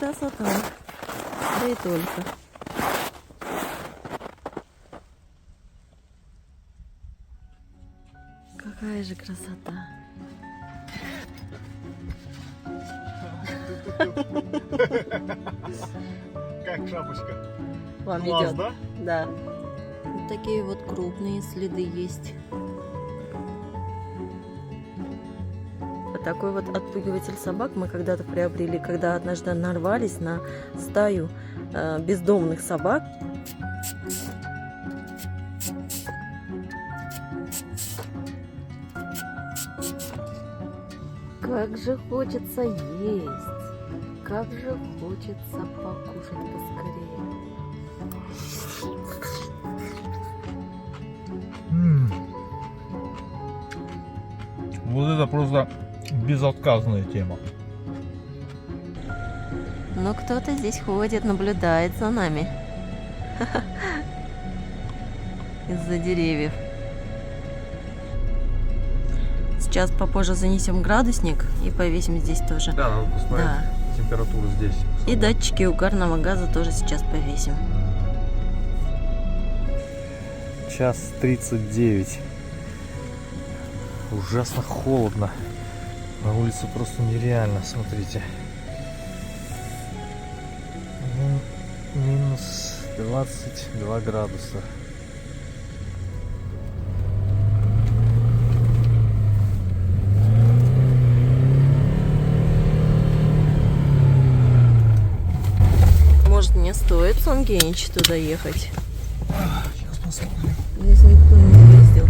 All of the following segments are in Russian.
красота. Да и только. Какая же красота. Как шапочка. Вам Класс, идет? да? Да. Вот такие вот крупные следы есть. Вот такой вот отпугиватель собак мы когда-то приобрели, когда однажды нарвались на стаю бездомных собак. Как же хочется есть, как же хочется покушать поскорее. Вот это просто безотказная тема. Но кто-то здесь ходит, наблюдает за нами. Из-за деревьев. Сейчас попозже занесем градусник и повесим здесь тоже. Да, надо посмотреть температуру здесь. И датчики угарного газа тоже сейчас повесим. 1:39. Ужасно холодно. На улице просто нереально, смотрите. Минус 22 градуса. Может, не стоит, Сан Генич, туда ехать? Сейчас посмотрим. Здесь никто не ездил.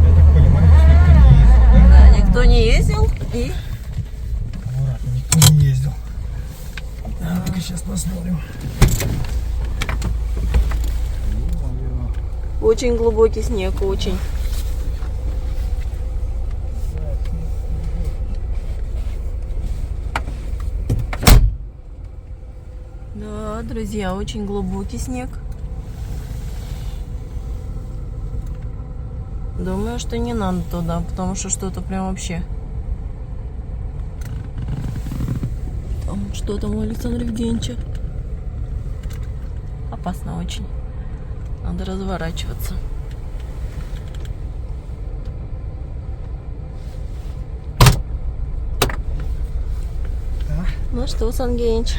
Я так понимаю, здесь никто не ездил, да? Да, никто не ездил и... Аккуратно, никто не ездил. Так, сейчас посмотрим. Очень глубокий снег, очень. Да, друзья, очень глубокий снег. Думаю, что не надо туда, потому что что-то прям вообще... Там что там у Александра Евгеньевича? Опасно очень. Надо разворачиваться. Да. Ну что, Сан Генич,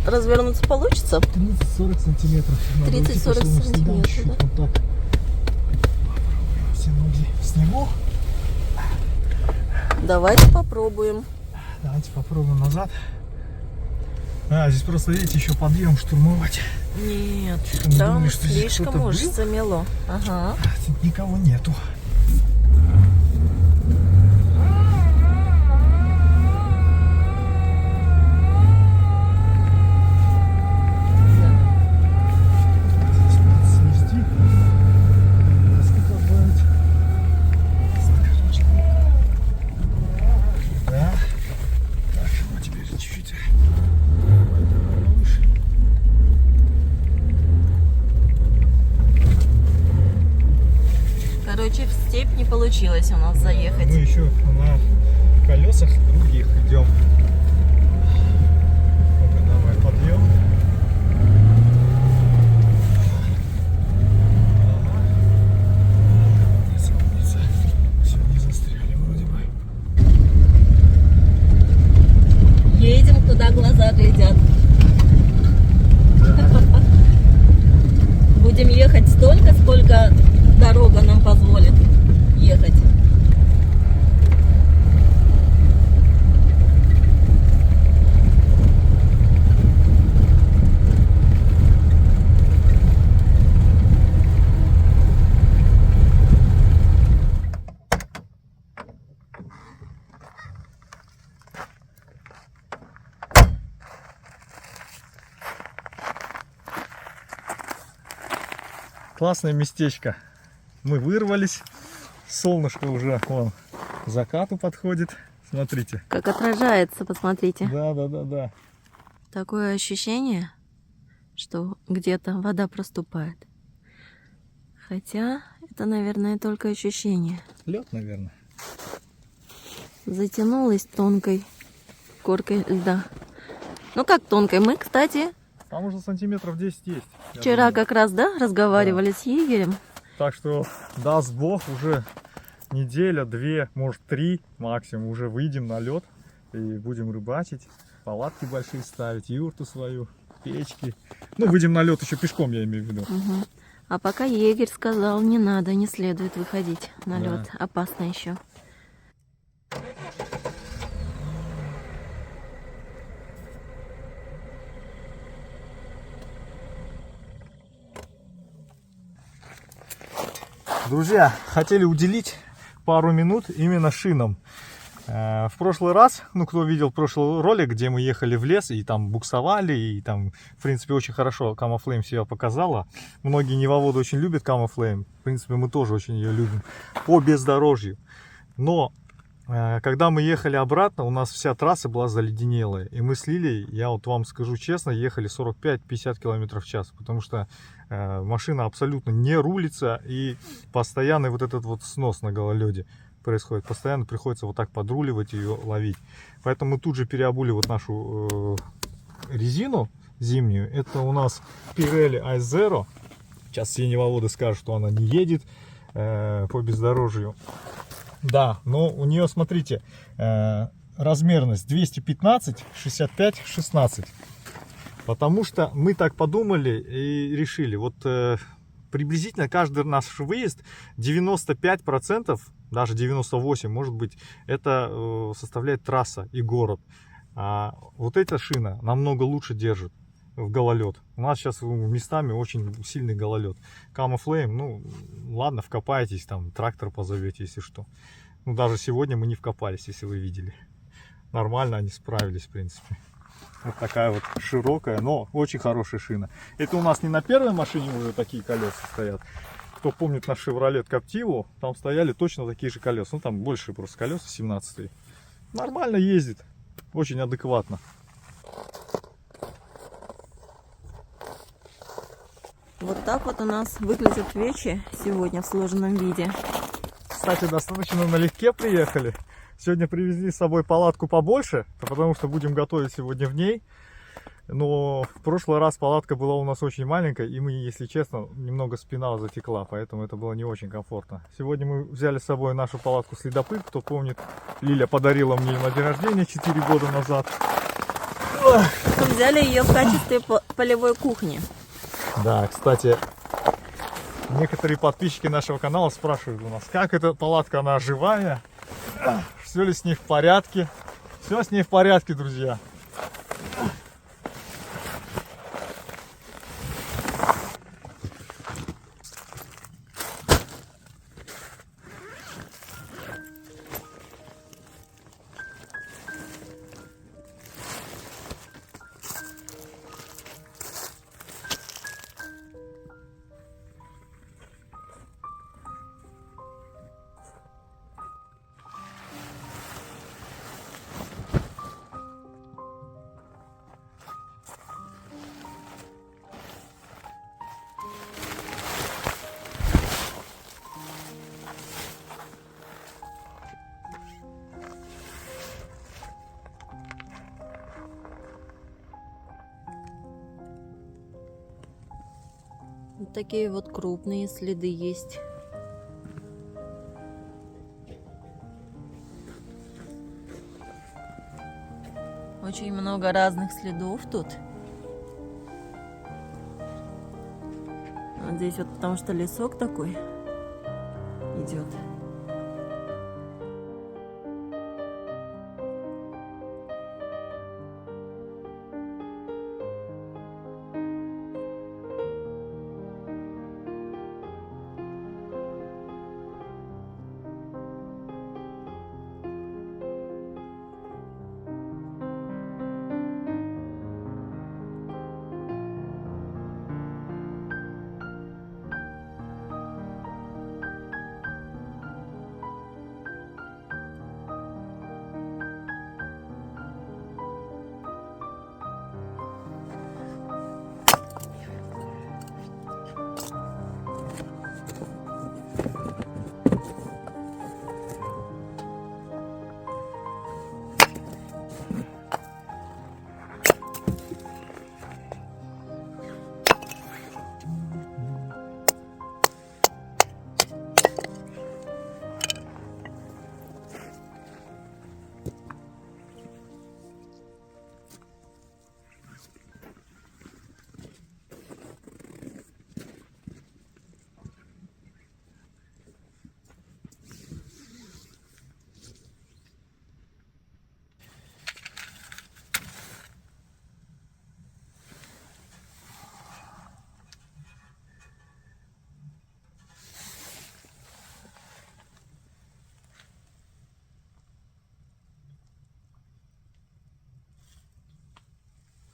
развернуться получится? 30-40 сантиметров. 30-40 сантиметров, да? Вот так. Попробуем все ноги в снегу. Давайте попробуем. Давайте попробуем назад. Здесь просто, видите, еще подъем штурмовать. Нет, Мы там думали, что здесь слишком кто-то уж был. замело. Ага. Тут никого нету. Здесь надо снести. Раскопать. Да. Так, ну теперь чуть-чуть. Повыше. Короче, в степь не получилось у нас заехать. Мы еще на колесах других идем. Ну-ка, давай подъем. Ага. Умница. Все, не застряли вроде бы. Едем, куда глаза глядят. Будем ехать столько, сколько дорога нам позволит ехать. Классное местечко. Мы вырвались. Солнышко уже вон к закату подходит. Смотрите. Как отражается, посмотрите. Да. Такое ощущение, что где-то вода проступает. Хотя это, наверное, только ощущение. Лед, наверное. Затянулась тонкой коркой льда. Ну как тонкой? Мы, кстати, Там уже сантиметров 10 есть. я вчера думаю. как раз, да, разговаривали с егерем. Так что, даст Бог, уже неделя, 2, может 3 максимум, уже выйдем на лед и будем рыбачить, палатки большие ставить, юрту свою, печки. Ну, выйдем на лед еще пешком, я имею в виду. Мгм. А пока егерь сказал, не надо, не следует выходить на Да. лед. Опасно еще. Друзья, хотели уделить пару минут именно шинам. В прошлый раз, ну кто видел прошлый ролик, где мы ехали в лес и там буксовали, и там, в принципе, очень хорошо Камафлейм себя показала. Многие невоводы очень любят Камафлейм, в принципе, мы тоже очень ее любим по бездорожью. Но когда мы ехали обратно, у нас вся трасса была заледенелая, и мы с Лилей, я вот вам скажу честно, ехали 45-50 км в час, потому что машина абсолютно не рулится, и постоянный вот этот вот снос на гололеде происходит, постоянно приходится вот так подруливать и ее ловить. Поэтому мы тут же переобули вот нашу резину зимнюю. Это у нас Pirelli Ice Zero. Сейчас все невоводы скажут, что она не едет по бездорожью. Да, но у нее, смотрите, размерность 215, 65, 16. Потому что мы так подумали и решили, вот приблизительно каждый наш выезд 95%, даже 98% может быть, это составляет трасса и город. А вот эта шина намного лучше держит в гололед. У нас сейчас местами очень сильный гололед. Камафлейм, ну ладно, вкопаетесь, там трактор позовете, если что. Ну даже сегодня мы не вкопались, если вы видели. Нормально они справились, в принципе. Вот такая вот широкая, но очень хорошая шина. Это у нас не на первой машине уже такие колеса стоят. Кто помнит наш Chevrolet Captivo, там стояли точно такие же колеса. Ну там больше просто колеса, 17-е. Нормально ездит, очень адекватно. Вот так вот у нас выглядят свечи сегодня в сложенном виде. Кстати, достаточно налегке приехали. Сегодня привезли с собой палатку побольше, потому что будем готовить сегодня в ней. Но в прошлый раз палатка была у нас очень маленькая, и мы, если честно, немного спина затекла, поэтому это было не очень комфортно. Сегодня мы взяли с собой нашу палатку «Следопыт». Кто помнит, Лиля подарила мне на день рождения 4 года назад. Мы взяли ее в качестве полевой кухни. Да, кстати, некоторые подписчики нашего канала спрашивают у нас, как эта палатка, она живая, все ли с ней в порядке. Все с ней в порядке, друзья. Вот такие вот крупные следы есть. Очень много разных следов тут. Вот здесь вот потому что лесок такой идет.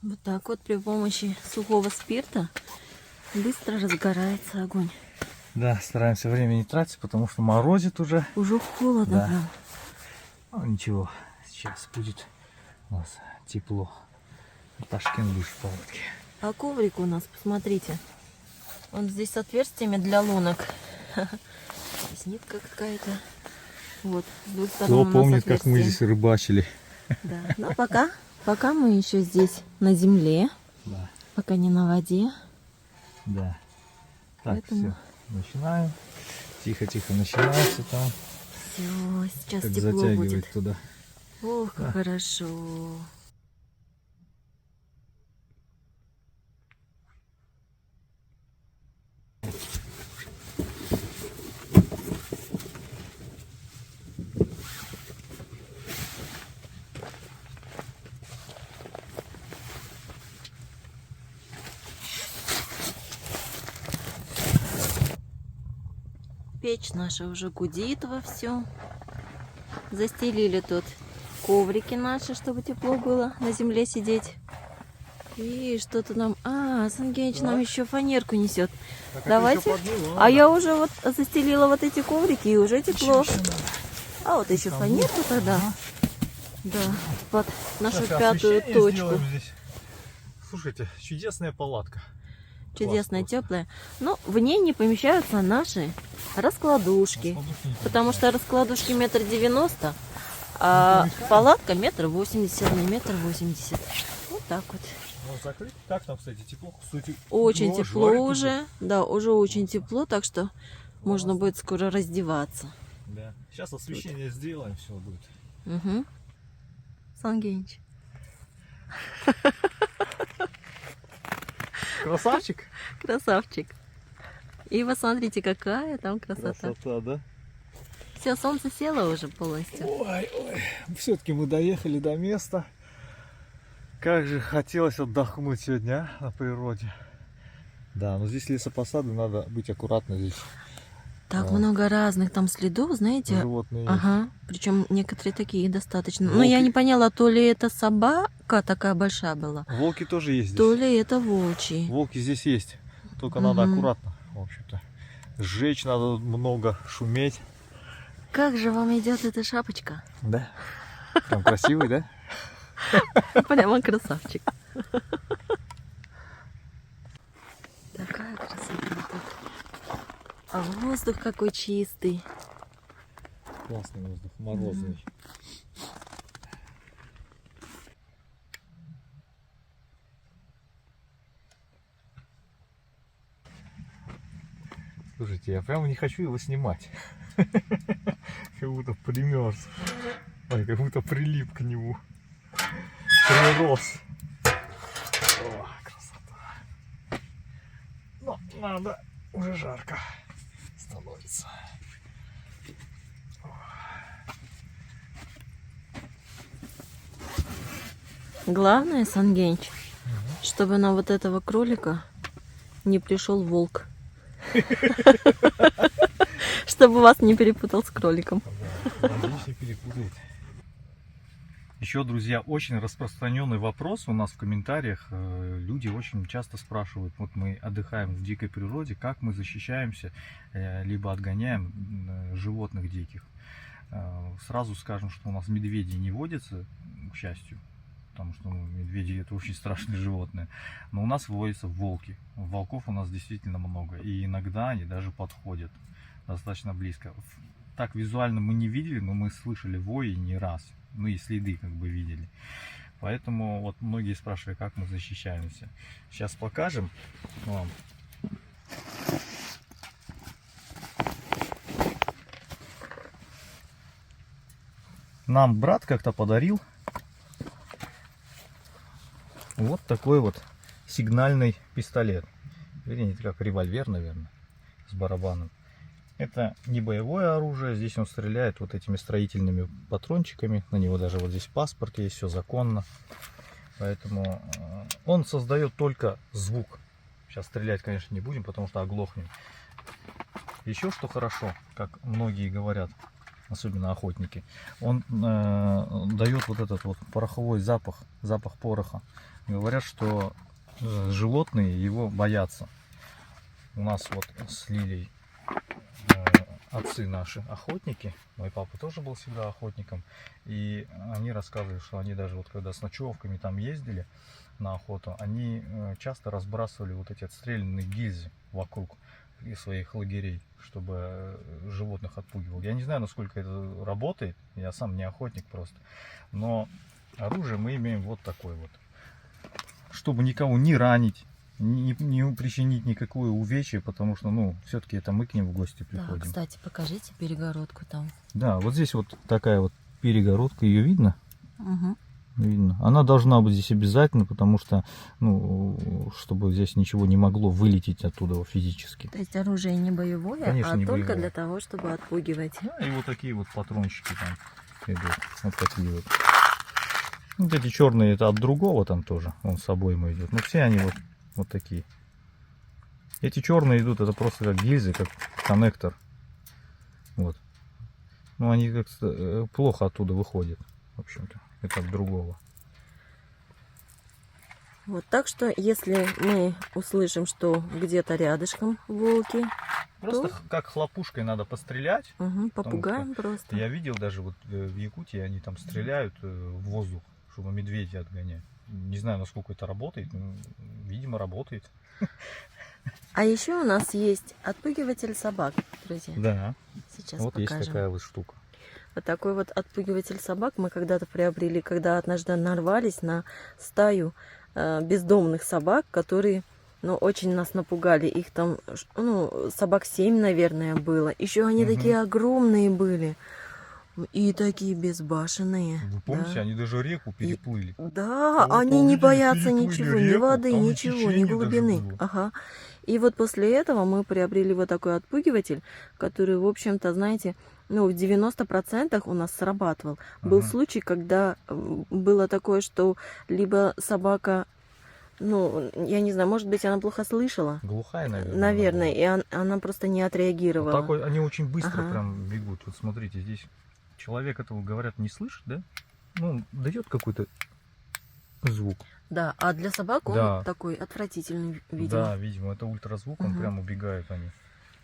Вот так вот при помощи сухого спирта быстро разгорается огонь. Да, стараемся время не тратить, потому что морозит уже. Уже холодно Да. прям. Ну, ничего, сейчас будет у нас тепло. Ташкент будет в палатке. А коврик у нас, посмотрите. Он здесь с отверстиями для лунок. Здесь нитка какая-то. Вот, с двух сторон у Кто нас помнит, как мы отверстия. здесь рыбачили? Да. Но пока мы еще здесь на земле, Да. пока не на воде. Да. Так, Поэтому- все, начинаем. Тихо-тихо начинается там. Все, сейчас Как тепло затягивает будет. туда. Ох, как Да. хорошо. Печь наша уже гудит вовсю. Застелили тут коврики наши, чтобы тепло было на земле сидеть. И что-то нам... Сангеич нам еще фанерку несет. Давайте. А я уже вот застелила вот эти коврики, и уже тепло. А вот еще фанерку тогда. Да, под нашу пятую точку. Слушайте, чудесная палатка. Чудесная, Класс просто. теплая. Но в ней не помещаются наши раскладушки. Потому что раскладушки 1,90 м, а палатка 1,80 м на 1,80 м. Вот так вот. Можно закрыть? Как там, кстати, тепло? Кстати, Очень ну, тепло жарит уже. Да, уже очень тепло, так что можно будет скоро раздеваться. Да. Сейчас освещение сделаем, все будет. Угу. Сангенич. Красавчик? Красавчик. И вы смотрите, какая там красота. Красота, да? Все, солнце село уже полностью. Ой, все-таки мы доехали до места. Как же хотелось отдохнуть сегодня на природе. Да, но здесь лесопосады, надо быть аккуратно здесь. Так много разных там следов, знаете. Животные есть. Ага, причем некоторые такие достаточно. Но Волки. я не поняла, то ли это собака такая большая была, Волки тоже есть здесь. то ли это волчий. Волки здесь есть. Только надо Мгм. аккуратно, в общем-то. Сжечь надо много, шуметь. Как же вам идет эта шапочка? Да. Прям красивый, да? Прямо красавчик. Такая красота тут. А воздух какой чистый. Классный воздух, морозный. Слушайте, я прямо не хочу его снимать. Как будто примерз. Ой, как будто прилип к нему. Прирос. О, красота. Но надо, уже жарко становится. Главное, Сангенч, чтобы на вот этого кролика не пришел волк. Чтобы вас не перепутал с кроликом. Надеюсь, не перепутает. Еще, друзья, очень распространенный вопрос у нас в комментариях. Люди очень часто спрашивают, вот мы отдыхаем в дикой природе, как мы защищаемся, либо отгоняем животных диких. Сразу скажем, что у нас медведи не водятся, к счастью, потому что медведи это очень страшные животные. Но у нас водятся волки. Волков у нас действительно много. И иногда они даже подходят достаточно близко. Так визуально мы не видели, но мы слышали вой не раз. Ну и следы как бы видели. Поэтому вот многие спрашивали, как мы защищаемся. Сейчас покажем вам. Нам брат как-то подарил вот такой вот сигнальный пистолет. Вернее, это как револьвер, наверное, с барабаном. Это не боевое оружие, здесь он стреляет вот этими строительными патрончиками. На него даже вот здесь паспорт есть, все законно. Поэтому он создает только звук. Сейчас стрелять, конечно, не будем, потому что оглохнем. Еще что хорошо, как многие говорят, особенно охотники, он дает вот этот вот пороховой запах, запах пороха. Говорят, что животные его боятся. У нас вот с Лилей отцы наши охотники, мой папа тоже был всегда охотником, и они рассказывают, что они даже вот когда с ночевками там ездили на охоту, они часто разбрасывали вот эти отстрелянные гильзы вокруг из своих лагерей, чтобы животных отпугивал. Я не знаю, насколько это работает, я сам не охотник просто, но оружие мы имеем вот такое вот, чтобы никого не ранить, не причинить никакое увечье, потому что, ну, все-таки это мы к ним в гости приходим. Да, кстати, покажите перегородку там. Да, вот здесь вот такая вот перегородка, ее видно? Угу. Видно. Она должна быть здесь обязательно, потому что, ну, чтобы здесь ничего не могло вылететь оттуда физически. То есть оружие не боевое, Конечно, а не только боевое. для того, чтобы отпугивать. Да, и вот такие вот патрончики там идут. Вот такие вот. Вот эти черные это от другого там тоже, он с обоймой идет. Но все они вот такие. Эти черные идут, это просто как гильзы, как коннектор. Вот. Ну они как-то плохо оттуда выходят, в общем-то. Это от другого. Вот, так что, если мы услышим, что где-то рядышком волки, Просто как хлопушкой надо пострелять. попугаем просто. Я видел даже вот в Якутии, они там стреляют в воздух, чтобы медведя отгонять. Не знаю, насколько это работает, но, видимо, работает. А еще у нас есть отпугиватель собак, друзья. Да, Сейчас вот покажем. есть такая вот штука. Вот такой вот отпугиватель собак мы когда-то приобрели, когда однажды нарвались на стаю бездомных собак, которые, ну, очень нас напугали. Их там, ну, собак 7, наверное, было. Еще они такие огромные были. И такие безбашенные. Вы помните, да. они даже реку переплыли. Да, Вот они не увидели, боятся переплыли ничего, ни реку, воды, там и ничего, ни течение даже глубины. было. Ага. И вот после этого мы приобрели вот такой отпугиватель, который, в общем-то, знаете, ну, в 90% у нас срабатывал. Был случай, когда было такое, что либо собака, ну, я не знаю, может быть, она плохо слышала. Глухая, наверное. Наверное, и она просто не отреагировала. Вот такой, они очень быстро Ага. прям бегут. Вот смотрите, здесь человек этого, говорят, не слышит, да? Ну, дает какой-то звук. Да, а для собак он Да. такой отвратительный, видимо. Да, видимо, это ультразвук, он прям убегают они.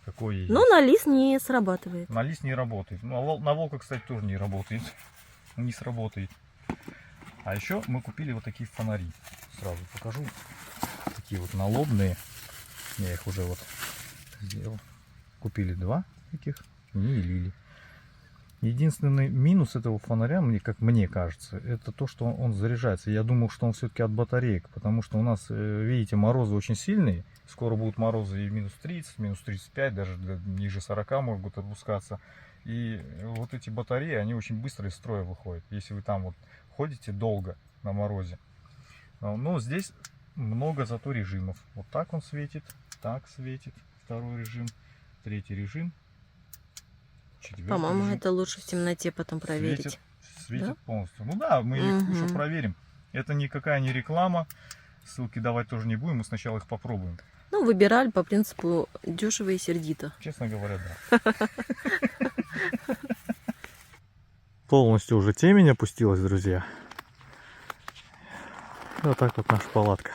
Какой Но на лис не срабатывает. На лис не работает. Ну, а на волка, кстати, тоже не работает. Не сработает. А еще мы купили вот такие фонари. Сразу покажу. Такие вот налобные. Я их уже вот сделал. Купили 2 таких. Не лили. Единственный минус этого фонаря, как мне кажется, это то, что он заряжается. Я думал, что он все-таки от батареек, потому что у нас, видите, морозы очень сильные. Скоро будут морозы и минус 30, минус 35, даже ниже 40 могут опускаться. И вот эти батареи, они очень быстро из строя выходят. Если вы там вот ходите долго на морозе. Но здесь много зато режимов. Вот так он светит, так светит. 2-й режим, 3-й режим. По-моему, это лучше в темноте потом проверить. Светит да? полностью. Ну да, мы их еще проверим. Это никакая не реклама. Ссылки давать тоже не будем. Мы сначала их попробуем. Ну, выбирали по принципу дешево и сердито. Честно говоря, да. Полностью уже темень опустилась, друзья. Вот так вот наша палатка.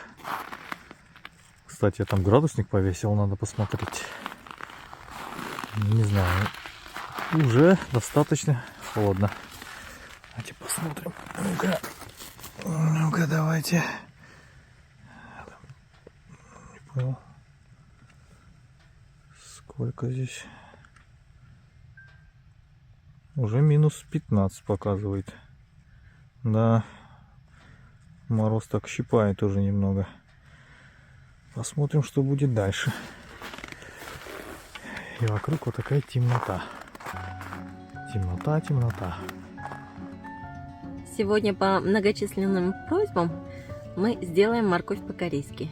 Кстати, я там градусник повесил, надо посмотреть. Не знаю. Уже достаточно холодно. Давайте посмотрим. Ну-ка. Ну-ка, давайте. Не понял. Сколько здесь? Уже минус 15 показывает. Да. Мороз так щипает уже немного. Посмотрим, что будет дальше. И вокруг вот такая темнота. Темнота, темнота. Сегодня по многочисленным просьбам мы сделаем морковь по-корейски.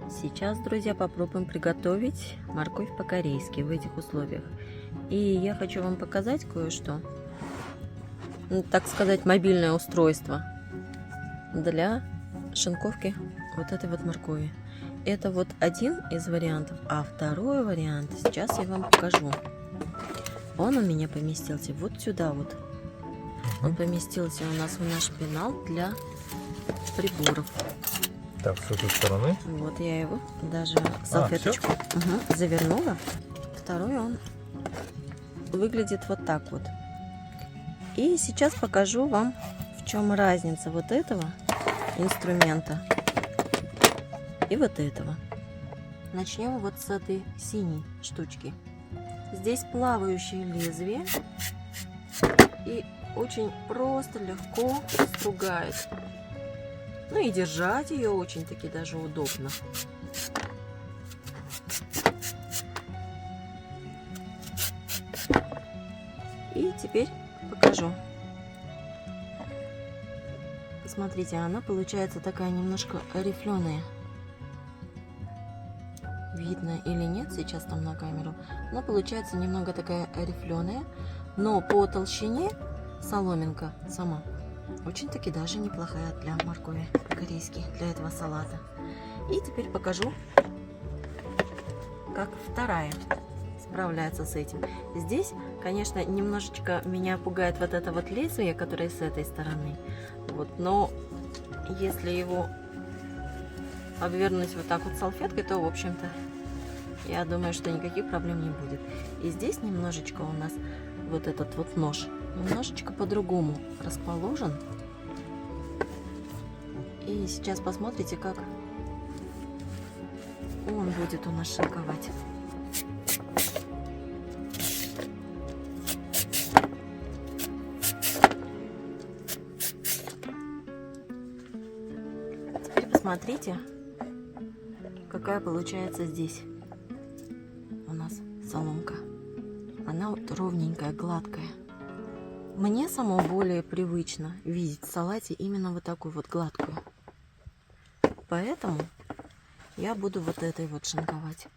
Сейчас, друзья, попробуем приготовить морковь по-корейски в этих условиях. И я хочу вам показать кое-что. Ну, так сказать, мобильное устройство для шинковки вот этой вот моркови. это вот один из вариантов, а второй вариант сейчас я вам покажу. Он у меня поместился вот сюда вот. Он поместился у нас в наш пенал для приборов. Так, с этой стороны. Вот я его даже салфеточку завернула. Второй он выглядит вот так вот. И сейчас покажу вам, в чем разница вот этого инструмента и вот этого. Начнем вот с этой синей штучки. Здесь плавающее лезвие и очень просто, легко стругает. Ну и держать ее очень-таки даже удобно. И теперь покажу. Посмотрите, она получается такая немножко рифленая. Видно или нет сейчас там на камеру. Она получается немного такая рифленая, но по толщине соломинка сама очень-таки даже неплохая для моркови корейской, для этого салата. И теперь покажу, как вторая справляется с этим. Здесь, конечно, немножечко меня пугает вот это вот лезвие, которое с этой стороны. Вот, но если его обвернуть вот так вот салфеткой, то, в общем-то, я думаю, что никаких проблем не будет. И здесь немножечко у нас вот этот вот нож немножечко по-другому расположен. И сейчас посмотрите, как он будет у нас шинковать. Теперь посмотрите, какая получается здесь у нас соломка. Она вот ровненькая, гладкая. Мне самому более привычно видеть в салате именно вот такую вот гладкую. Поэтому я буду вот этой вот шинковать.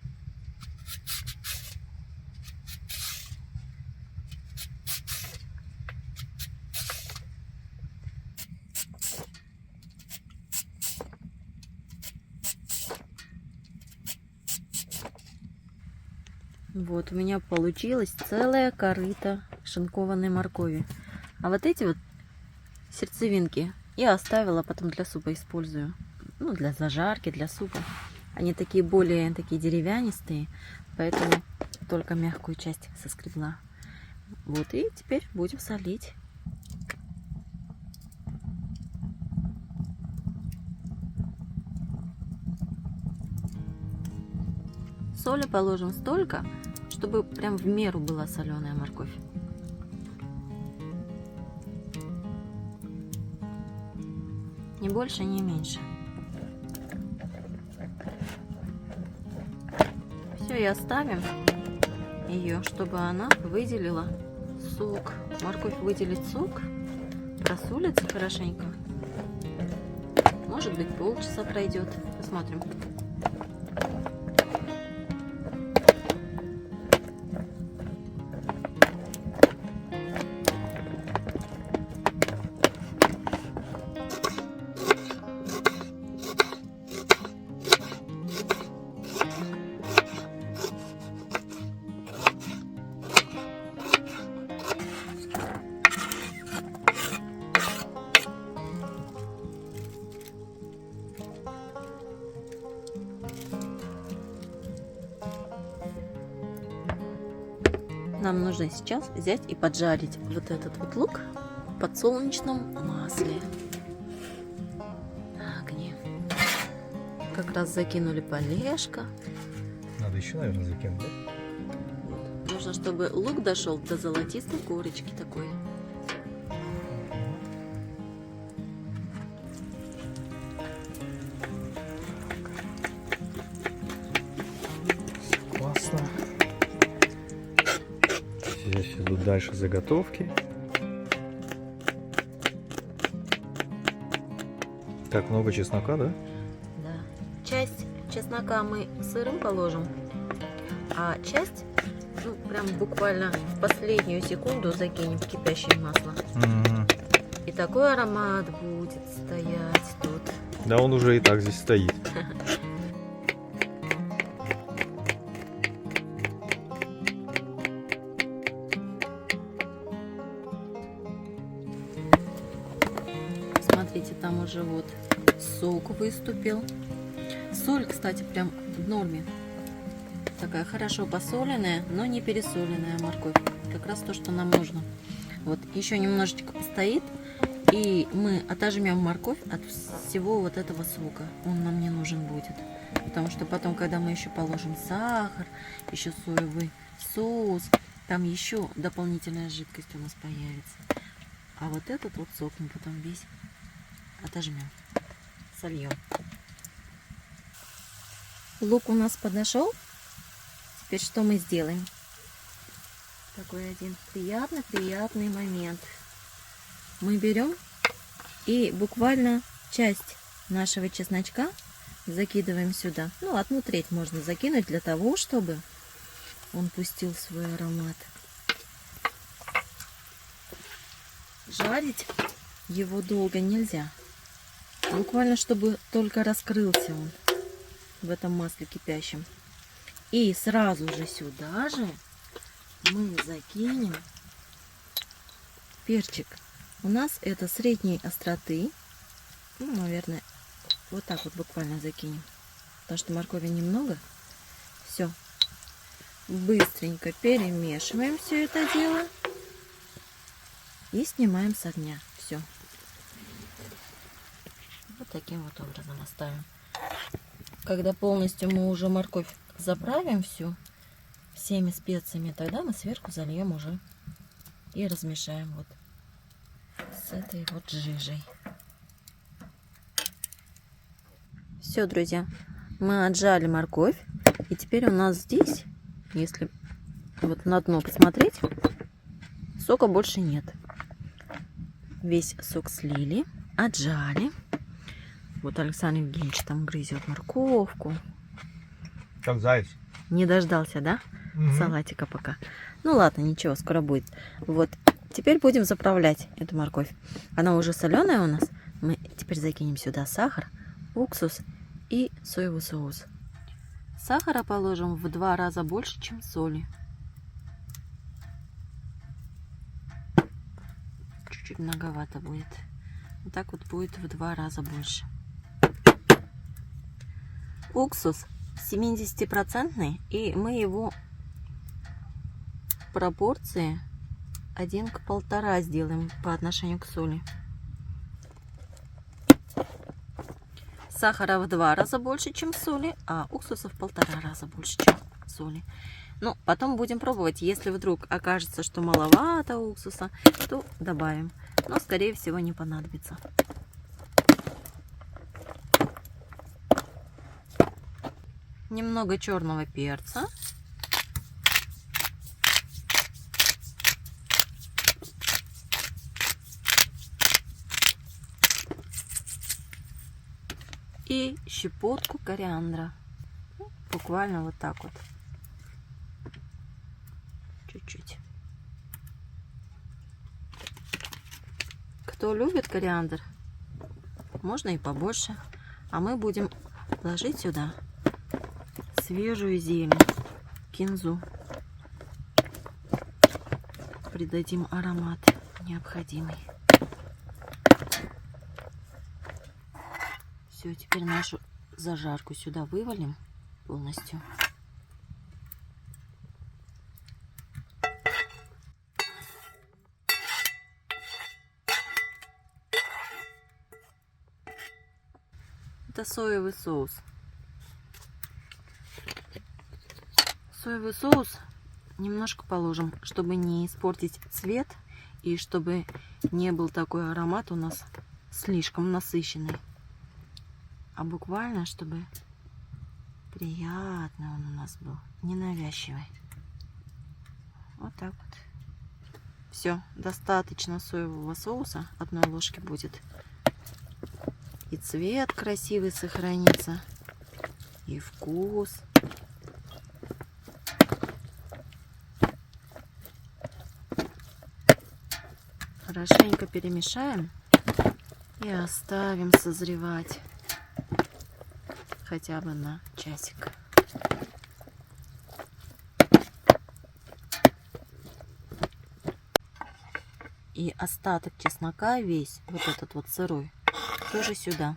Вот у меня получилась целая корыта шинкованной моркови. А вот эти вот сердцевинки я оставила, потом для супа использую. Ну, для зажарки, для супа. Они такие более такие деревянистые, поэтому только мягкую часть соскребла. Вот, и теперь будем солить. Соли положим столько, чтобы прям в меру была соленая морковь. Ни больше, ни меньше. Все, и оставим ее, чтобы она выделила сок. Морковь выделит сок, просолится хорошенько. Может быть, полчаса пройдет. Посмотрим. Нам нужно сейчас взять и поджарить вот этот вот лук в подсолнечном масле на огне. Как раз закинули полежка. Надо еще, наверное, закинуть, да? Вот. Нужно, чтобы лук дошел до золотистой корочки такой. Классно. Здесь идут дальше заготовки. Так, много чеснока, да? Да. Часть чеснока мы сырым положим, а часть, ну, прям буквально в последнюю секунду закинем в кипящее масло. И такой аромат будет стоять тут. Да, он уже и так здесь стоит. уже вот сок выступил. Соль, кстати, прям в норме. Такая хорошо посоленная, но не пересоленная морковь. Как раз то, что нам нужно. Вот еще немножечко постоит, и мы отожмем морковь от всего вот этого сока. Он нам не нужен будет. Потому что потом, когда мы еще положим сахар, еще соевый соус, там еще дополнительная жидкость у нас появится. А вот этот вот сок мы потом весь отожмем, сольем. Лук у нас подошел. Теперь что мы сделаем? Такой один приятный момент. Мы берем и буквально часть нашего чесночка закидываем сюда. Ну, 1/3 можно закинуть для того, чтобы он пустил свой аромат. Жарить его долго нельзя. Буквально, чтобы только раскрылся он в этом масле кипящем. И сразу же сюда же мы закинем перчик. У нас это средней остроты. Ну, наверное, вот так вот буквально закинем. Потому что моркови немного. Все. Быстренько перемешиваем все это дело. И снимаем с огня. Все. Вот таким вот образом оставим. Когда полностью мы уже морковь заправим всеми специями, тогда мы сверху зальем уже и размешаем вот с этой вот жижей. Все, друзья, мы отжали морковь, и теперь у нас здесь, если вот на дно посмотреть, сока больше нет. Весь сок слили, отжали. Вот Александр Евгеньевич там грызет морковку. Как заяц. Не дождался, да? Салатика пока. Ну ладно, ничего, скоро будет. Вот, теперь будем заправлять эту морковь. Она уже соленая у нас. Мы теперь закинем сюда сахар, уксус и соевый соус. Сахара положим в 2 раза больше, чем соли. Чуть-чуть многовато будет. Вот так вот будет в 2 раза больше. Уксус 70%, и мы его в пропорции 1 к 1,5 сделаем по отношению к соли. Сахара в 2 раза больше, чем соли, а уксуса в 1,5 раза больше, чем соли. Ну, потом будем пробовать. Если вдруг окажется, что маловато уксуса, то добавим. Но, скорее всего, не понадобится. Немного черного перца. И щепотку кориандра. Буквально вот так вот. Чуть-чуть. Кто любит кориандр, можно и побольше. А мы будем ложить сюда свежую зелень, кинзу. Придадим аромат необходимый. Все, теперь нашу зажарку сюда вывалим полностью. Это соевый соус. Соевый соус немножко положим, чтобы не испортить цвет и чтобы не был такой аромат у нас слишком насыщенный. А буквально, чтобы приятный он у нас был, ненавязчивый. Вот так вот. Все, достаточно соевого соуса, 1 ложки будет. И цвет красивый сохранится, и вкус. Хорошенько перемешаем и оставим созревать хотя бы на часик. И остаток чеснока весь, вот этот вот сырой, тоже сюда.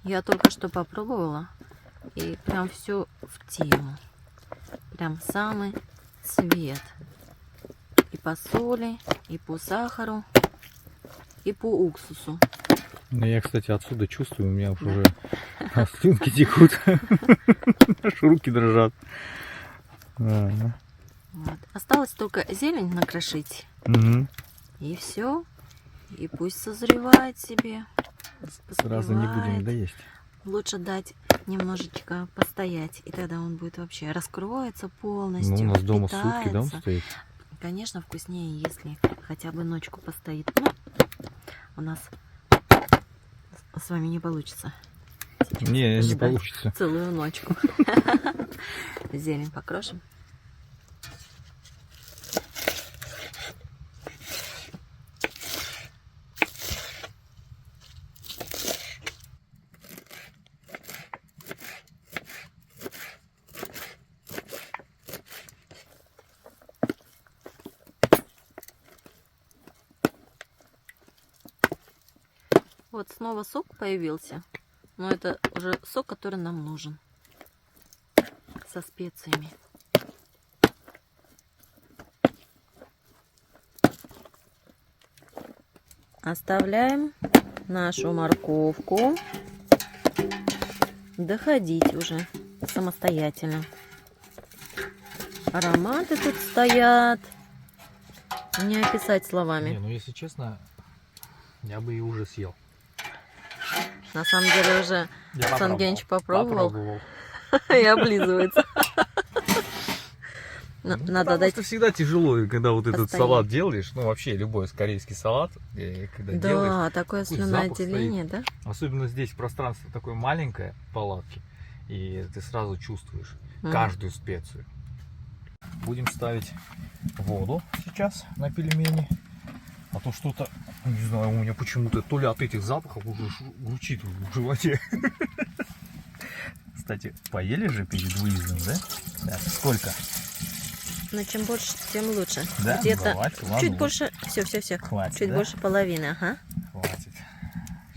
Я только что попробовала, и прям все в тему. Прям самый цвет. И по соли, и по сахару, и по уксусу. Ну, я, кстати, отсюда чувствую, у меня уже слюнки текут, аж руки дрожат. Вот. Осталось только зелень накрошить. Угу. И все. И пусть созревает себе. Сразу не будем поспевает. доесть. Лучше дать немножечко постоять, и тогда он будет вообще раскроется полностью. Ну, у нас дома сутки, да, он впитается. стоит? Конечно, вкуснее, если хотя бы ночку постоит. Ну, у нас с вами не получится. Не ждать получится. Целую ночку. Зелень покрошим. Вот снова сок появился, но это уже сок, который нам нужен, со специями. Оставляем нашу морковку доходить уже самостоятельно. Ароматы тут стоят, не описать словами. Не, ну если честно, я бы и уже съел. На самом деле уже Я Сан Генч попробовал Попробовал. и облизывается. Надо Потому дать... что всегда тяжело, когда вот этот постоять. салат делаешь, ну вообще любой корейский салат, когда делаешь, Да, такое такой запах слюноотделение, да? особенно здесь пространство такое маленькое в палатке, и ты сразу чувствуешь Мгм. каждую специю. Будем ставить воду сейчас на пельмени, а то что-то, не знаю, у меня почему-то то ли от этих запахов уже жучит в животе. Кстати, поели же перед выездом, да? Так, сколько? Но чем больше, тем лучше. Да? Где-то Давайте, ладно, чуть вот. больше, все. Хватит, Чуть да? больше половины, ага. Хватит.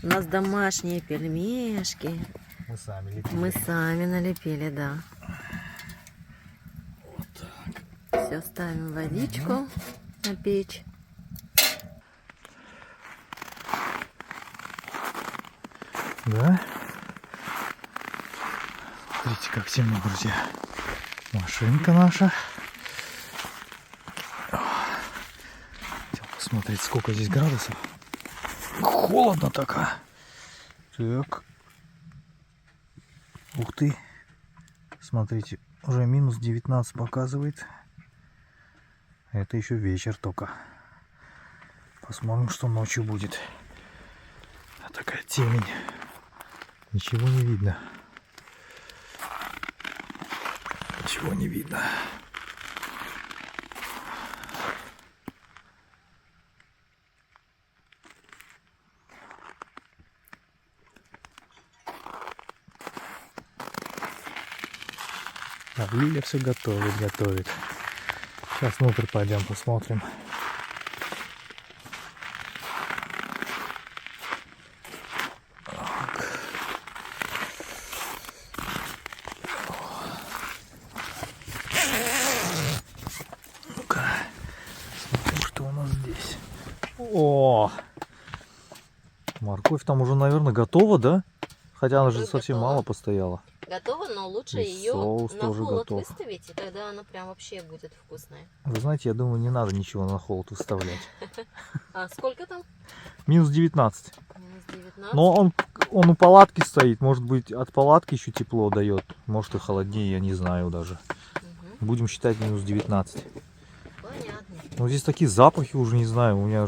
У нас домашние пельмешки. Мы сами лепили. Мы сами налепили, да. Вот так. Все, ставим водичку на печь. Да? Смотрите, как темно, друзья. Машинка наша. Хотел посмотреть, сколько здесь градусов. Холодно так. Так. Ух ты. Смотрите, уже минус 19 показывает. Это еще вечер только. Посмотрим, что ночью будет. А такая темень. Ничего не видно. Ничего не видно. А Лиля все готовит. Сейчас внутрь пойдем посмотрим. Ну-ка, смотрим, что у нас здесь. О, морковь там уже, наверное, готова, да? Хотя она же Морковь совсем готова. мало постояла. Готово, но лучше И ее соус на тоже холод готов. выставить, и тогда она прям вообще будет вкусная. Вы знаете, я думаю, не надо ничего на холод выставлять. А сколько там? Минус 19. Минус 19. Но он у палатки стоит. Может быть, от палатки еще тепло дает. Может и холоднее, я не знаю даже. Мгм. Будем считать минус 19. Понятно. Но здесь такие запахи уже, не знаю. У меня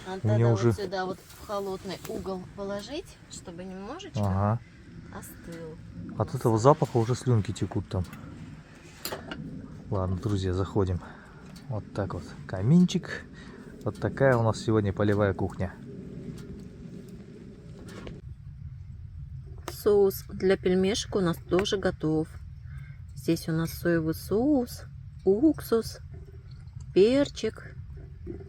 Надо У меня тогда уже- вот сюда вот в холодный угол положить, чтобы немножечко Ага. остыл. От этого запаха уже слюнки текут там. Ладно, друзья, заходим. Вот так вот. Каминчик. Вот такая у нас сегодня полевая кухня. Соус для пельмешек у нас тоже готов. Здесь у нас соевый соус, уксус, перчик,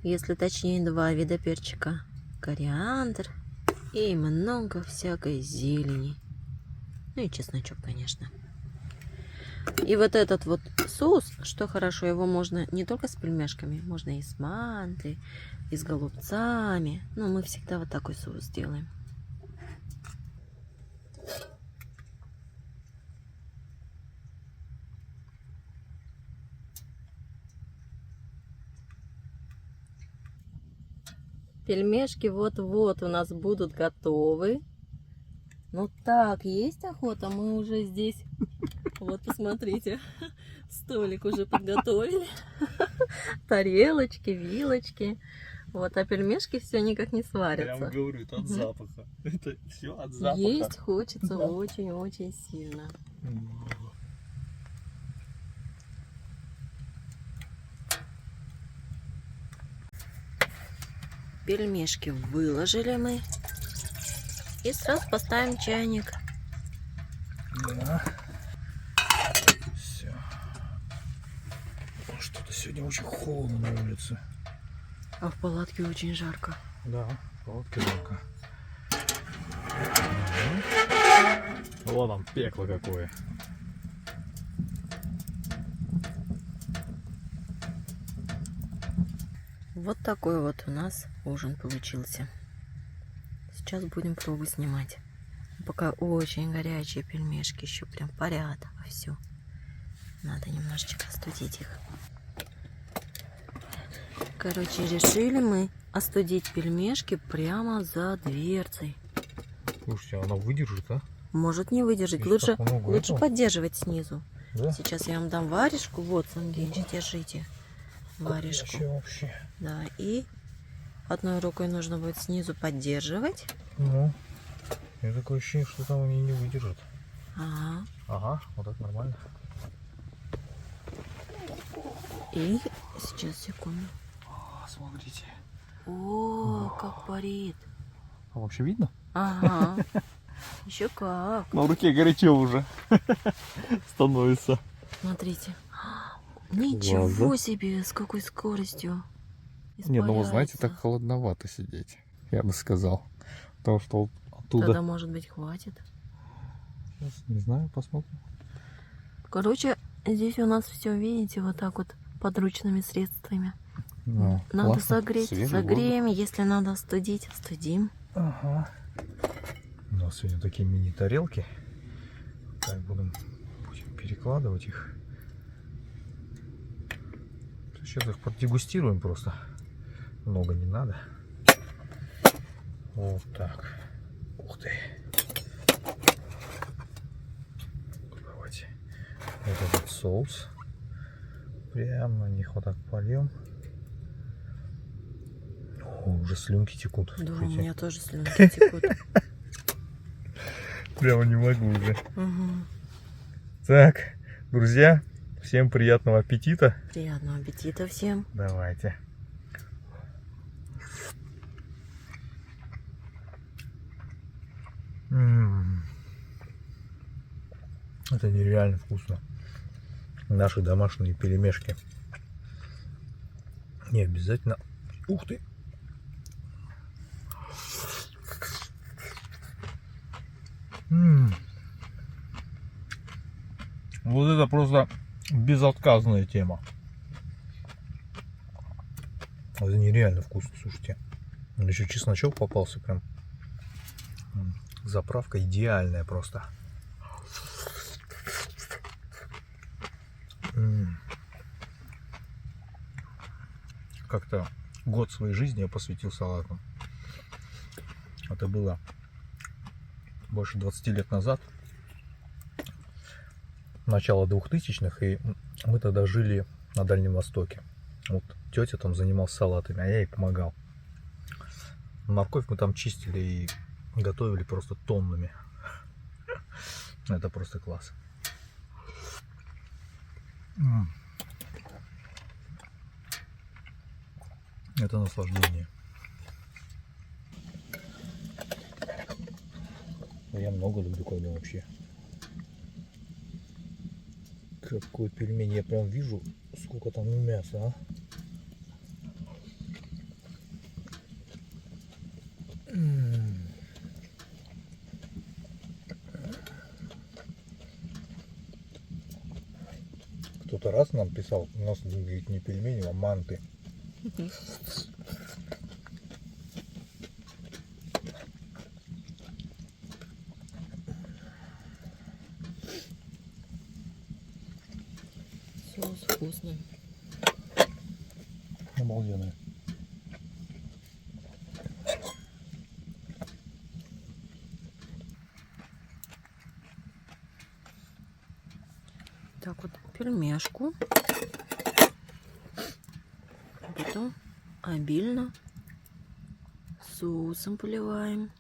если точнее 2 вида перчика, кориандр и много всякой зелени. Ну и чесночок, конечно. И вот этот вот соус, что хорошо, его можно не только с пельмешками, можно и с мантой, и с голубцами. Ну, мы всегда вот такой соус делаем. Пельмешки вот-вот у нас будут готовы. Ну так, есть охота, мы уже здесь. Вот, посмотрите, столик уже подготовили. Тарелочки, вилочки. Вот, а пельмешки все никак не сварятся. Прям говорю, это от запаха. Это все от запаха. Есть хочется очень-очень сильно. Пельмешки выложили мы. И сразу поставим чайник. Да. Все. Что-то сегодня очень холодно на улице. А в палатке очень жарко. Да, палатка жарко. Вот там пекло какое. Вот такой вот у нас ужин получился. Сейчас будем пробу снимать. Пока очень горячие пельмешки, еще прям парят вовсю. Надо немножечко остудить их. Короче, решили мы остудить пельмешки прямо за дверцей. Слушайте, она выдержит, а? Может не выдержать. Здесь Лучше, так много лучше этого. поддерживать снизу. Да? Сейчас я вам дам варежку. Вот, Сангенчик, держите варежку. Вообще. Да, и одной рукой нужно будет снизу поддерживать. Ну, у меня такое ощущение, что там они не выдержат. Ага. Ага, вот так нормально. И сейчас, секунду. Смотрите. О, как парит. А вообще видно? Ага. Еще как. На руке горячо уже становится. Смотрите. Ничего Глаза. себе, с какой скоростью. Не, ну вы знаете, испаряется. так холодновато сидеть, я бы сказал. Потому что вот оттуда... Тогда, может быть, хватит. Сейчас, не знаю, посмотрим. Короче, здесь у нас все, видите, вот так вот подручными средствами. Ну, Надо классно. согреть, Свежий согреем. Если надо остудить, остудим. воздух. Ага. У нас сегодня такие мини-тарелки. Так, будем перекладывать их. Сейчас их продегустируем просто. Много не надо. Вот так. Ух ты. Давайте вот этот соус. Прямо на них вот так польем. О, уже слюнки текут. Да, у Слушайте. меня тоже слюнки текут. Прямо не могу уже. Угу. Так, друзья, всем приятного аппетита. Приятного аппетита всем. Давайте. Это нереально вкусно. Наши домашние пельмешки. Не обязательно. Ух ты! Вот это просто безотказная тема. Это нереально вкусно, слушайте. Еще чесночок попался прям. Заправка идеальная просто. Как-то год своей жизни я посвятил салатам. Это было больше 20 лет назад. Начало 2000-х, и мы тогда жили на Дальнем Востоке. Вот тетя там занималась салатами, а я ей помогал. Морковь мы там чистили и готовили просто тоннами. Это просто класс. Это наслаждение. Я много люблю, когда вообще. Какой пельмень, я прям вижу, сколько там мяса, а? кто-то раз нам писал, у нас, говорит, не пельмени, а манты. Соус вкусный. Обалденные. Так вот, пельмешку. Потом обильно соусом поливаем.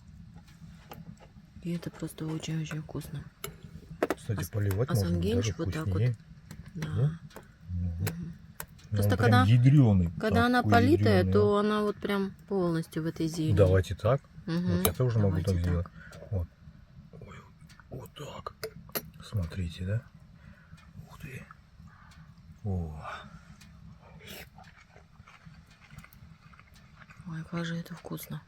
И это просто очень-очень вкусно. Кстати, поливать а можно сангенчик даже вот так вкуснее. Да. Да? Просто Он прям когда- ядрёный, Когда она такой политая, ядрёный. то она вот прям полностью в этой зелени. Давайте так. Мгм. Вот я тоже могу Давайте так сделать. Вот. Ой, вот так. Смотрите, да? Ух ты. О. Ой, как же это вкусно.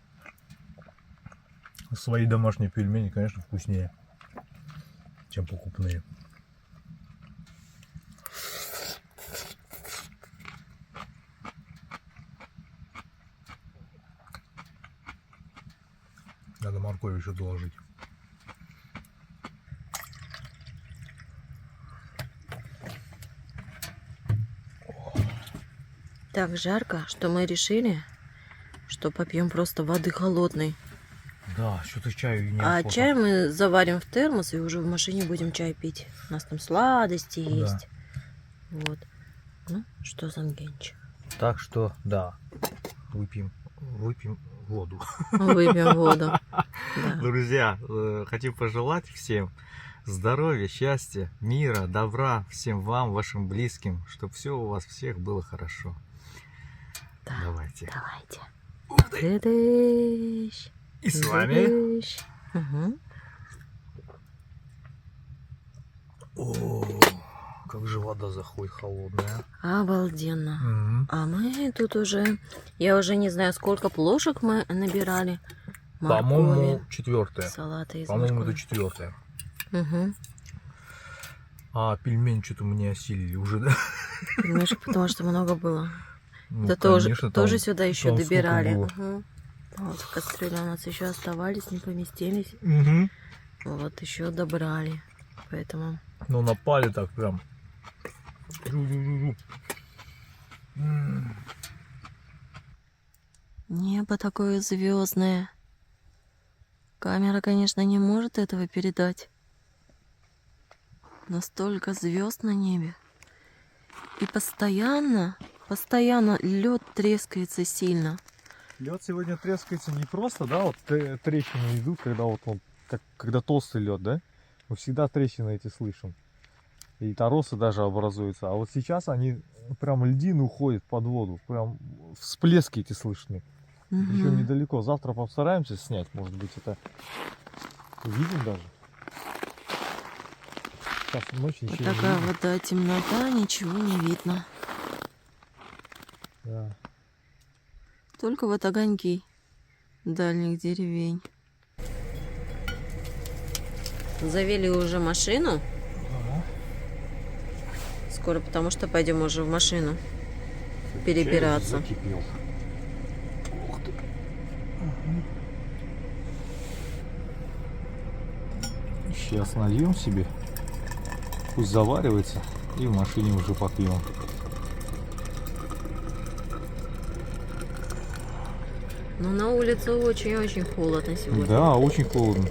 Свои домашние пельмени, конечно, вкуснее, чем покупные. Надо морковь еще доложить. Так жарко, что мы решили, что попьем просто воды холодной. Да, что-то чаю не А охота. чай мы заварим в термос и уже в машине будем чай пить. У нас там сладости Да. есть. Вот. Ну, что за нгенчик? Так что, да, выпьем воду. Выпьем воду. Да. Друзья, хочу пожелать всем здоровья, счастья, мира, добра всем вам, вашим близким, чтобы все у вас всех было хорошо. Да. Давайте. Давайте. Ух ты. Тыдыщ. И с вами. Тыдыщ. Угу. О, как же вода заходит холодная. Обалденно. Мгм. А мы тут уже, я уже не знаю, сколько плошек мы набирали. По-моему, 4-е. салата из По-моему, это моркови. 4-е. Угу. А пельмень что-то мы не осилили уже, да? Пельмешек, потому что много было. Ну, Это конечно, тоже там- сюда еще там сколько добирали. было? Угу. Вот кастрюли у нас еще оставались, не поместились. Мгм. Вот еще добрали. Поэтому Ну, напали так прям. Жу-жу-жу-жу. небо такое звездное. Камера, конечно, не может этого передать. Настолько звезд на небе. И постоянно лед трескается сильно. Лед сегодня трескается не просто, да, вот трещины идут, когда вот он, когда толстый лед, да? Мы всегда трещины эти слышим. И торосы даже образуются. А вот сейчас они прям льдины уходят под воду. Прям всплески эти слышны. Причем Мгм. недалеко. Завтра постараемся снять. Может быть, это увидим даже. Сейчас ночь Вот ничего не такая видно. вода, темнота, ничего не видно. Да. Только вот огоньки дальних деревень. Завели уже машину. Скоро, потому что пойдем уже в машину перебираться. Закипел. Ух ты. Сейчас нальем себе. Пусть заваривается. И в машине уже попьем. Но на улице очень-очень холодно сегодня. Да, очень холодно.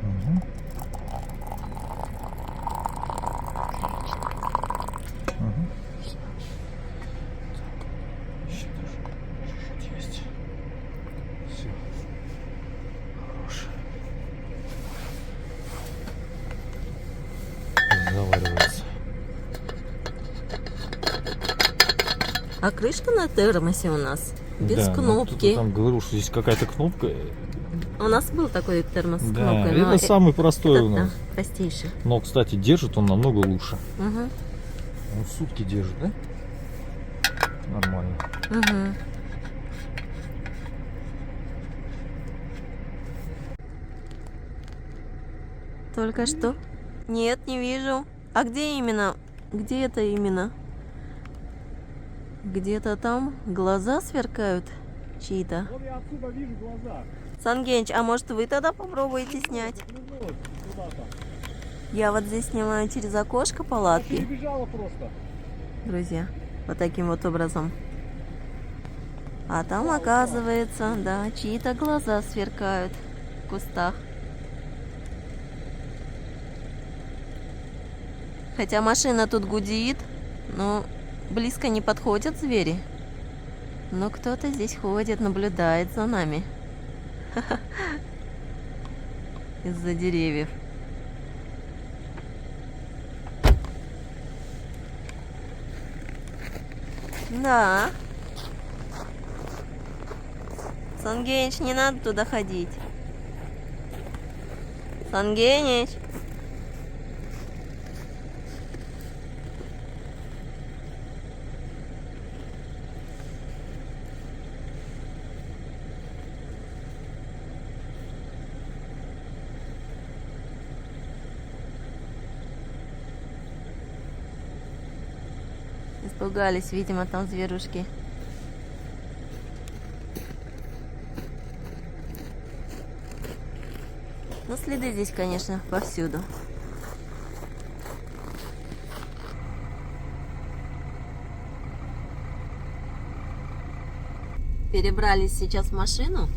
Мгм. Мгм. Всё. Так. Еще даже чуть-чуть есть. Все. Хорош. Заваривается. А крышка на термосе у нас без Да, ну, кнопки. кто-то там говорил, что здесь какая-то кнопка. У нас был такой термос с Да, кнопкой, но это самый простой у этот, нас. да, простейший. Но, кстати, держит он намного лучше. Угу. Он сутки держит, да? Нормально. Угу. Только что? Нет, не вижу. А где именно? Где это именно? Где-то там глаза сверкают чьи-то. Вот я отсюда вижу глаза. Сангенч, а может вы тогда попробуете снять? Я вот здесь снимаю через окошко палатки. Перебежала просто. Друзья, вот таким вот образом. А там, оказывается, да, чьи-то глаза сверкают в кустах. Хотя машина тут гудит, но близко не подходят звери. Но кто-то здесь ходит, наблюдает за нами. Из-за деревьев. Да. Сангенич, не надо туда ходить. Сангенич. Испугались, видимо, там зверушки. Но следы здесь, конечно, повсюду. Перебрались сейчас в машину.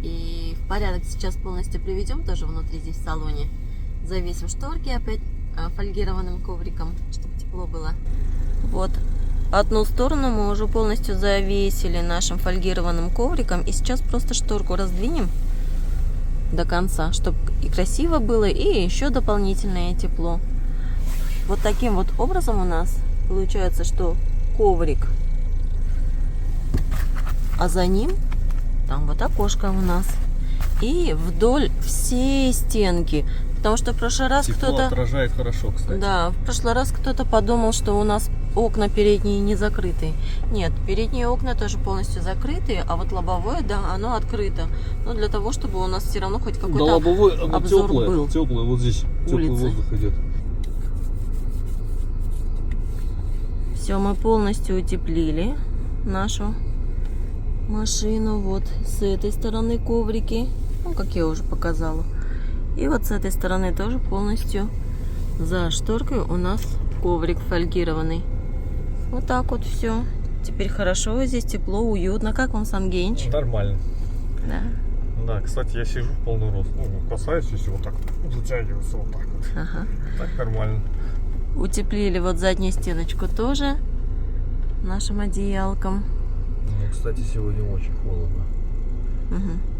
И в порядок сейчас полностью приведем, тоже внутри здесь в салоне. Завесим шторки опять фольгированным ковриком, чтобы тепло было. Вот одну сторону мы уже полностью завесили нашим фольгированным ковриком. И сейчас просто шторку раздвинем до конца, чтобы и красиво было, и еще дополнительное тепло. Вот таким вот образом у нас получается, что коврик, а за ним там вот окошко у нас. И вдоль всей стенки. Потому что в прошлый раз Тепло кто-то... отражает хорошо, кстати. Да, в прошлый раз кто-то подумал, что у нас окна передние не закрыты. Нет, передние окна тоже полностью закрыты, а вот лобовое, да, оно открыто. Но для того, чтобы у нас все равно хоть какой-то да, лобовой, обзор теплое, был. Теплое, вот здесь теплый Улицы. воздух идет. Все, мы полностью утеплили нашу машину. Вот с этой стороны коврики, ну, как я уже показала. И вот с этой стороны тоже полностью за шторкой у нас коврик фольгированный. Вот так вот все. Теперь хорошо, здесь тепло, уютно. Как вам, Сангенич? Нормально. Да. Да, кстати, я сижу в полный рост. Ну, касаюсь, если вот так затягиваться вот так вот. Ага. Так нормально. Утеплили вот заднюю стеночку тоже нашим одеялком. Ну, кстати, сегодня очень холодно. Угу.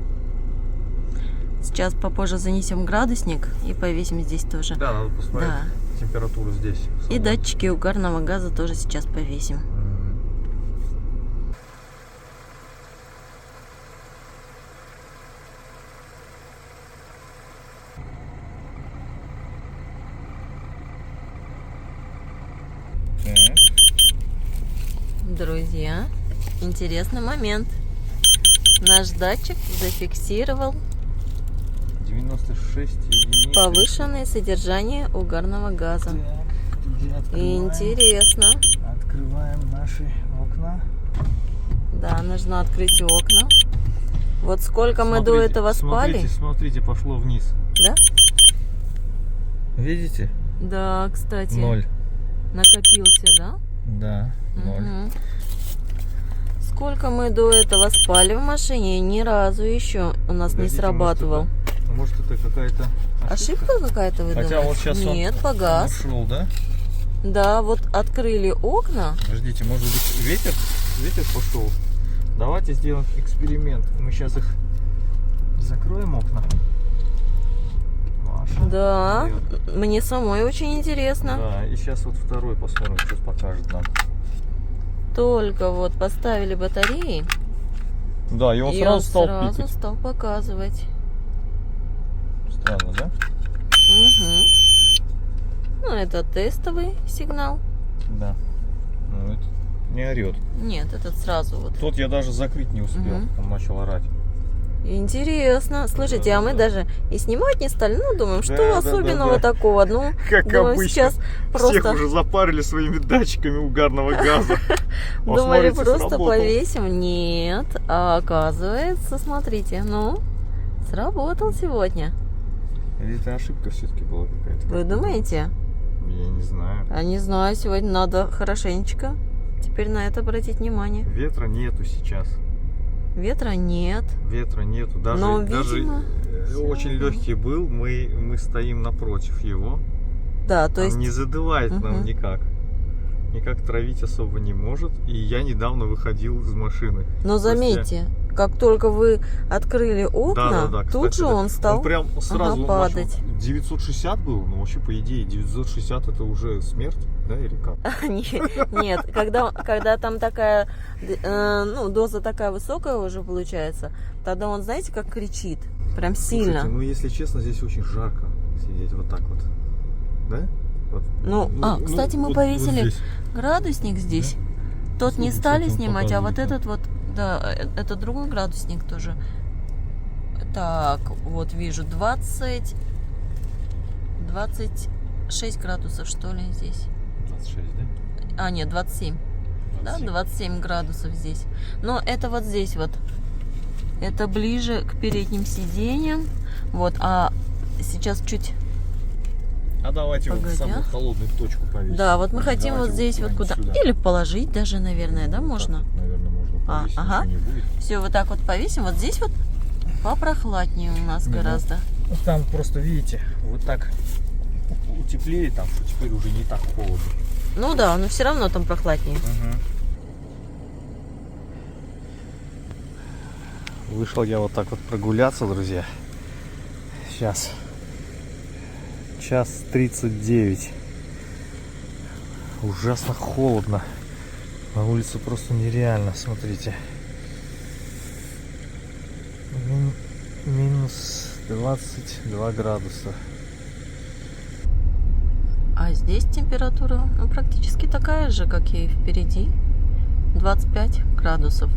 Сейчас попозже занесем градусник и повесим здесь тоже. Да, надо посмотреть температуру здесь. И датчики угарного газа тоже сейчас повесим. Друзья, интересный момент. Наш датчик зафиксировал 96 единиц. повышенное содержание угарного газа. Так, Интересно. Открываем наши окна. Да, нужно открыть окна. Вот сколько мы до этого спали. Смотрите, пошло вниз. Да? Видите? Да, кстати. 0. Накопился, да? Да, 0. Угу. Сколько мы до этого спали в машине, и ни разу еще у нас не срабатывал. Может, это какая-то Ошибка какая-то, вы Хотя думаете? вот сейчас Нет, он погас. ушел, да? Да, вот открыли окна. Подождите, может быть ветер пошел? Давайте сделаем эксперимент. Мы сейчас их закроем окна. Маша. Да, Вперед. мне самой очень интересно. Да, и сейчас вот второй посмотрим, что покажет нам. Только вот поставили батареи, Да, и он и сразу он стал сразу пикать. стал показывать. Странно, да? Угу. Ну, это тестовый сигнал. Да. Ну, это не орет. Нет, этот сразу вот. Тот я даже закрыть не успел. Мгм. Он начал орать. Интересно. Слушайте, а мы даже и снимать не стали. Ну, думаем, что Да, особенного да. такого. Ну, Как думаю, обычно. сейчас Всех просто... уже запарили своими датчиками угарного газа. Думали, Посмотрите, просто сработал. повесим. Нет. А оказывается, смотрите, ну, сработал сегодня. Или это ошибка все-таки была какая-то? Вы думаете? Я не знаю. А не знаю, сегодня надо хорошенечко теперь на это обратить внимание. Ветра нету сейчас. Ветра нет. Ветра нету. Даже, Но, даже видимо, очень легкий был. Мы стоим напротив его. Да, то Он есть... не задувает нам Мгм. никак. Никак травить особо не может. И я недавно выходил из машины. Но заметьте, как только вы открыли окна, Да. тут Кстати, же да. он стал Он прям сразу падать. начал. 960 был, но вообще по идее 960 это уже смерть, да, или как? Нет, когда там такая, ну, доза такая высокая уже получается, тогда он, знаете, как кричит. Прям Слушайте, сильно. ну если честно, здесь очень жарко сидеть вот так вот. Да? Вот, Ну, кстати, мы повесили здесь. градусник здесь. Тот не Кстати, стали он снимать, а вот показывает, да. этот вот, да, это другой градусник тоже. Так, вот вижу 26 градусов, что ли, здесь. 26, да? А, нет, 27. Да, 27 градусов здесь. Но это вот здесь вот. Это ближе к передним сиденьям. Вот, а сейчас чуть... А давайте вот в Погоди, самую а. холодную точку повесим. Да, вот мы хотим Давайте вот здесь вот куда-нибудь куда. сюда. Или положить даже, наверное, да, Вот можно. так, наверное, можно повесить, ага. ничего не будет. Все, вот так вот повесим. Вот здесь вот попрохладнее у нас Ну, гораздо. Ну, там просто, видите, вот так утеплили там, что теперь уже не так холодно. Ну да, но все равно там прохладнее. Вышел я вот так вот прогуляться, друзья. Сейчас 1:39. Ужасно холодно. На улице просто нереально, смотрите. Минус 22 градуса. А здесь температура практически такая же, как и впереди. 25 градусов.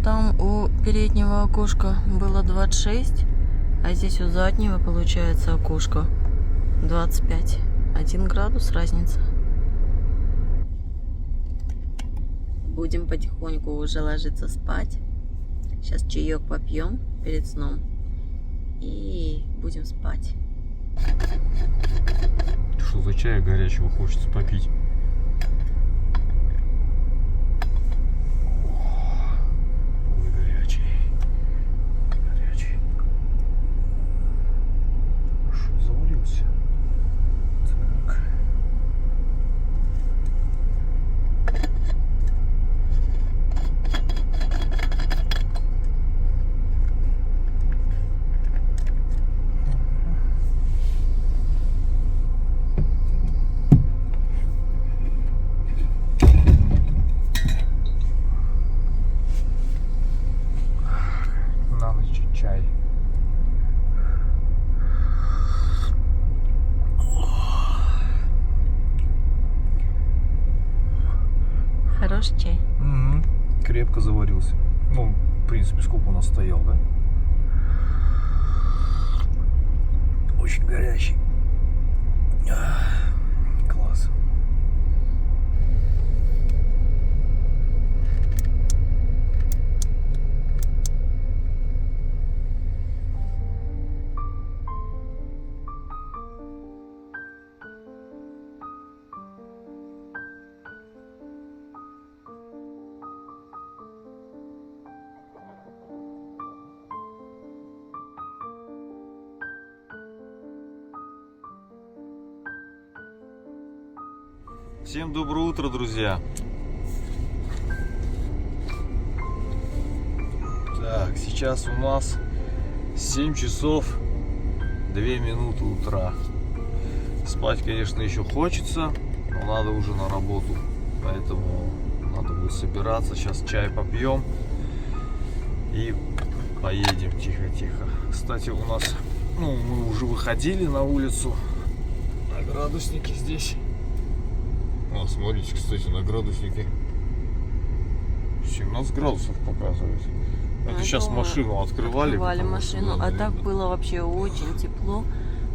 Там у переднего окошка было 26, а здесь у заднего получается окошко 25. 1 градус разница. Будем потихоньку уже ложиться спать. Сейчас чаек попьем перед сном и будем спать. Что за чая горячего хочется попить? Ой, горячий. Горячий. Хорошо заварился. Так. На ночь чай. Хороший чай. Крепко заварился. Ну, в принципе, сколько у нас стоял, да? Очень горячий. Класс. Всем доброе утро, друзья. Так, сейчас у нас 7 часов 2 минуты утра. Спать, конечно, еще хочется, но надо уже на работу. Поэтому надо будет собираться. Сейчас чай попьем и поедем тихо-тихо. Кстати, у нас, мы уже выходили на улицу. На градуснике здесь. Смотрите, кстати, на градуснике 17 градусов показывает. Это сейчас думаю, машину открывали. Открывали потому что машину, было а так видно. было вообще очень тепло.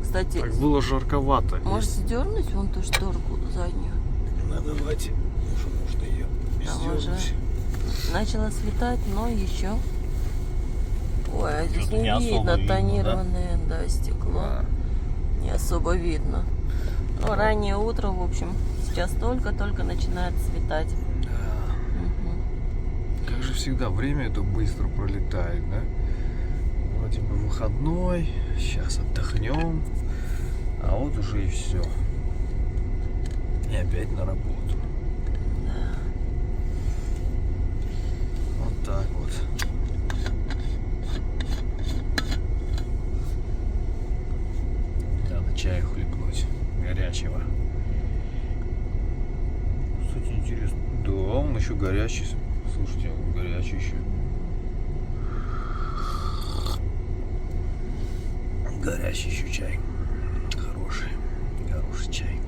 Кстати, Так было жарковато. может сдернуть вон ту шторку заднюю? Давайте. Может ее Там уже начало светать, но еще. Ой, а здесь Что-то не не особо видно видно, тонированное, да, стекло. Не особо видно. Но раннее утро, в общем, сейчас только-только начинает светать. Мгм. Как же всегда, время это быстро пролетает, да? Вроде бы выходной, сейчас отдохнем, а вот уже и все. И опять на работу. Вот так вот. Надо чаю хлебнуть, горячего. Кстати, интересно. Да, он еще горячий. Слушайте, он горячий еще. Горячий еще чай. Хороший. Хороший чай.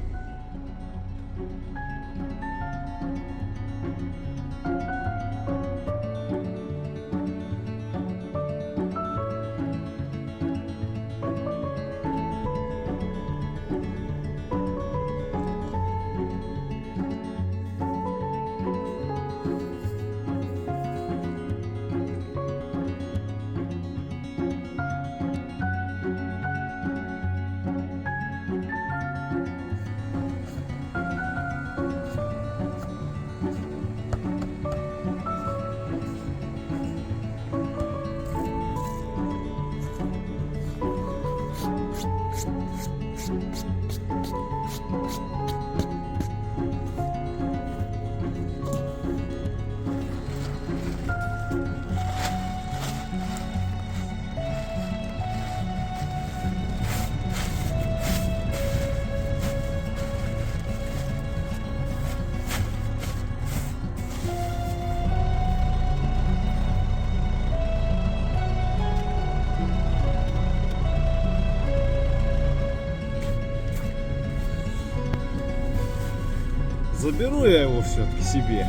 Заберу я его все-таки себе.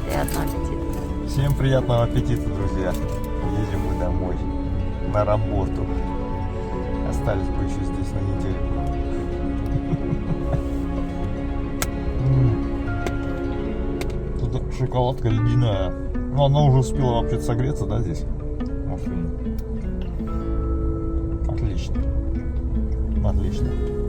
Приятного аппетита. Всем приятного аппетита, друзья. Едем мы домой. На работу. Остались бы еще здесь на недельку. Тут шоколадка ледяная. Ну, она уже успела вообще согреться, да, здесь? В машине. Отлично. Отлично.